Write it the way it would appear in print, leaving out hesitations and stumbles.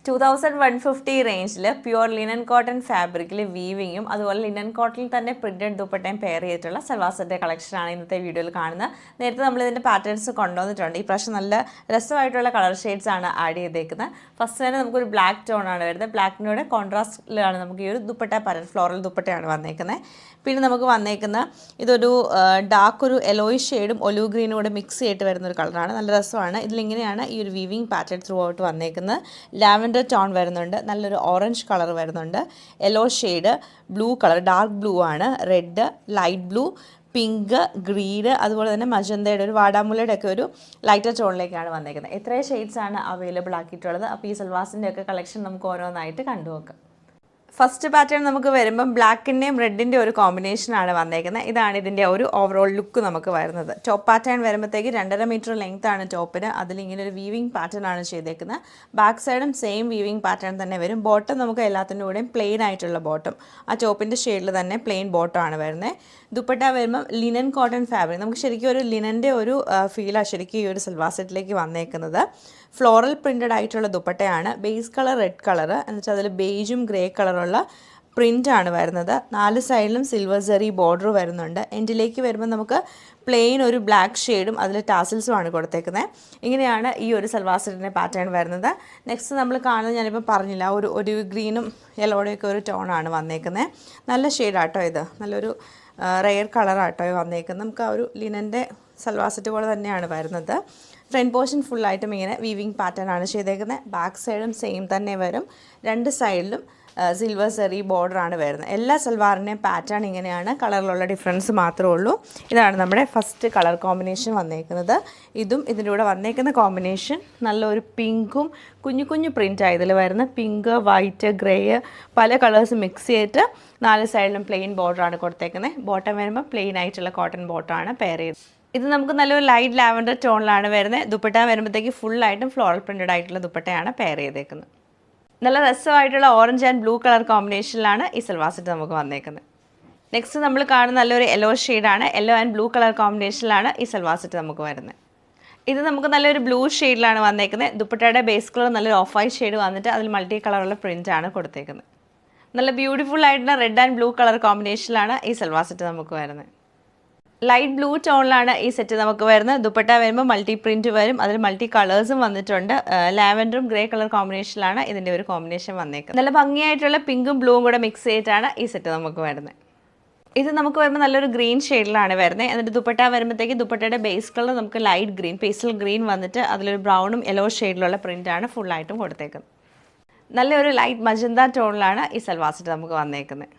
2150 റേഞ്ചിൽ pure linen cotton ഫാബ്രിക്കിൽ വീവിങ്ങും അതുപോലെ ലിനൻ കോട്ടണിൽ തന്നെ പ്രിന്റഡ് ദുപ്പട്ടയും പെയർ ചെയ്തിട്ടുള്ള സൽവാർ സെറ്റ് കളക്ഷനാണ് ഇന്നത്തെ വീഡിയോയിൽ കാണുന്നത്. നേരത്തെ നമ്മൾ ഇതിൻ്റെ പാറ്റേൺസ് കൊണ്ടുവന്നിട്ടുണ്ട്. ഈ പ്രാവശ്യം നല്ല രസമായിട്ടുള്ള കളർ ഷെയ്ഡ്സ് ആണ് ആഡ് ചെയ്തേക്കുന്നത്. ഫസ്റ്റ് തന്നെ നമുക്കൊരു ബ്ലാക്ക് ടോൺ ആണ് വരുന്നത്. ബ്ലാക്കിനോട് കോൺട്രാസ്റ്റിലാണ് നമുക്ക് ഈ ഒരു ദുപ്പട്ട പാറ്റേൺ ഫ്ലോറൽ ദുപ്പട്ടയാണ് വന്നേക്കുന്നത്. പിന്നെ നമുക്ക് വന്നേക്കുന്ന ഇതൊരു ഡാർക്ക് ഒരു യെലോയിഷ് ഷെയ്ഡും ഒലിവ് ഗ്രീനും കൂടെ മിക്സ് ചെയ്തിട്ട് വരുന്ന ഒരു കളറാണ്. നല്ല രസമാണ്. ഇതിലിങ്ങനെയാണ് ഈ ഒരു വീവിങ് പാറ്റേൺ ത്രൂ ഔട്ട് വന്നേക്കുന്നത്. ലാവൻഡർ ടോൺ വരുന്നുണ്ട്, നല്ലൊരു ഓറഞ്ച് കളർ വരുന്നുണ്ട്, yellow shade, blue colour dark blue ആണ്, red, light blue, pink, green, അതുപോലെ തന്നെ മജന്തയുടെ ഒരു വാടാമുല്ലയുടെ ഒക്കെ ഒരു ലൈറ്റർ ടോണിലേക്കാണ് വന്നേക്കുന്നത്. ഇത്രയും ഷെയ്ഡ്സ് ആണ് അവൈലബിൾ ആക്കിയിട്ടുള്ളത്. അപ്പോൾ ഈ സൽവാസിൻ്റെ ഒക്കെ കളക്ഷൻ നമുക്ക് ഓരോന്നായിട്ട് കണ്ടുനോക്കാം. ഫസ്റ്റ് പാറ്റേൺ നമുക്ക് വരുമ്പം ബ്ലാക്കിൻ്റെയും റെഡിൻ്റെ ഒരു കോമ്പിനേഷനാണ് വന്നേക്കുന്നത്. ഇതാണ് ഇതിൻ്റെ ഒരു ഓവറോൾ ലുക്ക് നമുക്ക് വരുന്നത്. ടോപ്പ് പാറ്റേൺ വരുമ്പോഴത്തേക്ക് 2.5 മീറ്റർ ലെങ്ത് ആണ് ടോപ്പിന്. അതിലിങ്ങനെ ഒരു വീവിങ് പാറ്റേൺ ആണ് ചെയ്തേക്കുന്നത്. ബാക്ക് സൈഡും സെയിം വീവിങ് പാറ്റേൺ തന്നെ വരും. ബോട്ടം നമുക്ക് എല്ലാത്തിൻ്റെ കൂടെയും പ്ലെയിൻ ആയിട്ടുള്ള ബോട്ടം, ആ ടോപ്പിൻ്റെ ഷെയ്ഡിൽ തന്നെ പ്ലെയിൻ ബോട്ടം ആണ് വരുന്നത്. ദുപ്പട്ട വരുമ്പം ലിനൻ കോട്ടൺ ഫാബ്രിക്, നമുക്ക് ശരിക്കും ഒരു ലിനൻ്റെ ഒരു ഫീലാണ് ശരിക്കും ഈ ഒരു സൽവാർ സെറ്റിലേക്ക് വന്നേക്കുന്നത്. ഫ്ലോറൽ പ്രിൻറ്റഡ് ആയിട്ടുള്ള ദുപ്പട്ടയാണ്. ബേസ് കളർ റെഡ് കളർ, എന്നുവെച്ചാൽ അതിൽ ബേജും ഗ്രേ കളറുള്ള പ്രിൻ്റാണ് വരുന്നത്. 4 സൈഡിലും സിൽവർ സെറി ബോർഡർ വരുന്നുണ്ട്. എൻഡിലേക്ക് വരുമ്പോൾ നമുക്ക് പ്ലെയിൻ ഒരു ബ്ലാക്ക് ഷെയ്ഡും അതിൽ ടാസിൽസും ആണ് കൊടുത്തേക്കുന്നത്. ഇങ്ങനെയാണ് ഈ ഒരു സൽവാർ സെറ്റിൻ്റെ പാറ്റേൺ വരുന്നത്. നെക്സ്റ്റ് നമ്മൾ കാണുന്നത് ഞാനിപ്പോൾ പറഞ്ഞില്ല, ഒരു ഗ്രീനും യെല്ലോയുടെയൊക്കെ ഒരു ടോണാണ് വന്നേക്കുന്നത്. നല്ല ഷെയ്ഡാട്ടോ ഇത്, നല്ലൊരു റെയർ കളറാട്ടോ വന്നേക്കുന്നത്. നമുക്ക് ആ ഒരു ലിനൻ്റെ സൽവാർ സെറ്റ് പോലെ തന്നെയാണ് വരുന്നത്. ഫ്രണ്ട് പോർഷൻ ഫുള്ളായിട്ടും ഇങ്ങനെ വീവിങ് പാറ്റേൺ ആണ് ചെയ്തേക്കുന്നത്. ബാക്ക് സൈഡും സെയിം തന്നെ വരും. 2 സൈഡിലും സിൽവർ സെറി ബോർഡറാണ് വരുന്നത്. എല്ലാ സൽവാറിൻ്റെയും പാറ്റേൺ ഇങ്ങനെയാണ്, കളറിലുള്ള ഡിഫറൻസ് മാത്രമേ ഉള്ളൂ. ഇതാണ് നമ്മുടെ ഫസ്റ്റ് കളർ കോമ്പിനേഷൻ വന്നേക്കുന്നത്. ഇതും ഇതിൻ്റെ കൂടെ വന്നേക്കുന്ന കോമ്പിനേഷൻ നല്ലൊരു പിങ്കും കുഞ്ഞു കുഞ്ഞു പ്രിൻ്റാണ് ഇതിൽ വരുന്ന. പിങ്ക്, വൈറ്റ്, ഗ്രേ പല കളേഴ്സ് മിക്സ് ചെയ്തിട്ട് 4 സൈഡിലും പ്ലെയിൻ ബോർഡറാണ് കൊടുത്തേക്കുന്നത്. ബോട്ടം വരുമ്പോൾ പ്ലെയിൻ ആയിട്ടുള്ള കോട്ടൺ ബോട്ടമാണ് പെയർ ചെയ്ത്. ഇത് നമുക്ക് നല്ലൊരു ലൈറ്റ് ലാവൻഡർ ടോണിലാണ് വരുന്നത്. ദുപ്പട്ട വരുമ്പോഴത്തേക്ക് ഫുള്ളായിട്ടും ഫ്ലോറൽ പ്രിൻറ്റഡ് ആയിട്ടുള്ള ദുപ്പട്ടയാണ് പെയർ ചെയ്തേക്കുന്നത്. നല്ല രസമായിട്ടുള്ള ഓറഞ്ച് ആൻഡ് ബ്ലൂ കളർ കോമ്പിനേഷനിലാണ് ഈ സൽവാർ സെറ്റ് നമുക്ക് വന്നേക്കുന്നത്. നെക്സ്റ്റ് നമ്മൾ കാണുന്ന നല്ലൊരു യെല്ലോ ഷെയ്ഡാണ്. യെല്ലോ ആൻഡ് ബ്ലൂ കളർ കോമ്പിനേഷനിലാണ് ഈ സൽവാർ സെറ്റ് നമുക്ക് വരുന്നത്. ഇത് നമുക്ക് നല്ലൊരു ബ്ലൂ ഷെയ്ഡിലാണ് വന്നേക്കുന്നത്. ദുപ്പട്ടയുടെ ബേസ് കളർ നല്ലൊരു ഓഫ് വൈറ്റ് ഷെയ്ഡ് വന്നിട്ട് അതിൽ മൾട്ടി കളറുള്ള പ്രിൻ്റാണ് കൊടുത്തേക്കുന്നത്. നല്ല ബ്യൂട്ടിഫുൾ ആയിട്ടുള്ള റെഡ് ആൻഡ് ബ്ലൂ കളർ കോമ്പിനേഷനിലാണ് ഈ സൽവാർ സെറ്റ് നമുക്ക് വരുന്നത്. ലൈറ്റ് ബ്ലൂ ടോണിലാണ് ഈ സെറ്റ് നമുക്ക് വരുന്നത്. ദുപ്പട്ട വരുമ്പോൾ മൾട്ടി പ്രിൻറ്റ് വരും, അതിൽ മൾട്ടി കളേഴ്സും വന്നിട്ടുണ്ട്. ലാവൻഡറും ഗ്രേ കളർ കോമ്പിനേഷനിലാണ് ഇതിൻ്റെ ഒരു കോമ്പിനേഷൻ വന്നേക്കുന്നത്. നല്ല ഭംഗിയായിട്ടുള്ള പിങ്കും ബ്ലൂവും കൂടെ മിക്സ് ചെയ്തിട്ടാണ് ഈ സെറ്റ് നമുക്ക് വരുന്നത്. ഇത് നമുക്ക് വരുമ്പോൾ നല്ലൊരു ഗ്രീൻ ഷെയ്ഡിലാണ് വരുന്നത്. എന്നിട്ട് ദുപ്പട്ട വരുമ്പോഴത്തേക്ക് ദുപ്പട്ടയുടെ ബേസ് കളർ നമുക്ക് ലൈറ്റ് ഗ്രീൻ, പേസ്റ്റൽ ഗ്രീൻ വന്നിട്ട് അതിലൊരു ബ്രൗണും യെല്ലോ ഷെയ്ഡിലുള്ള പ്രിൻ്റാണ് ഫുള്ളായിട്ടും കൊടുത്തേക്കുന്നത്. നല്ലൊരു ലൈറ്റ് മജന്ത ടോണിലാണ് ഈ സൽവാർ സെറ്റ് നമുക്ക് വന്നേക്കുന്നത്.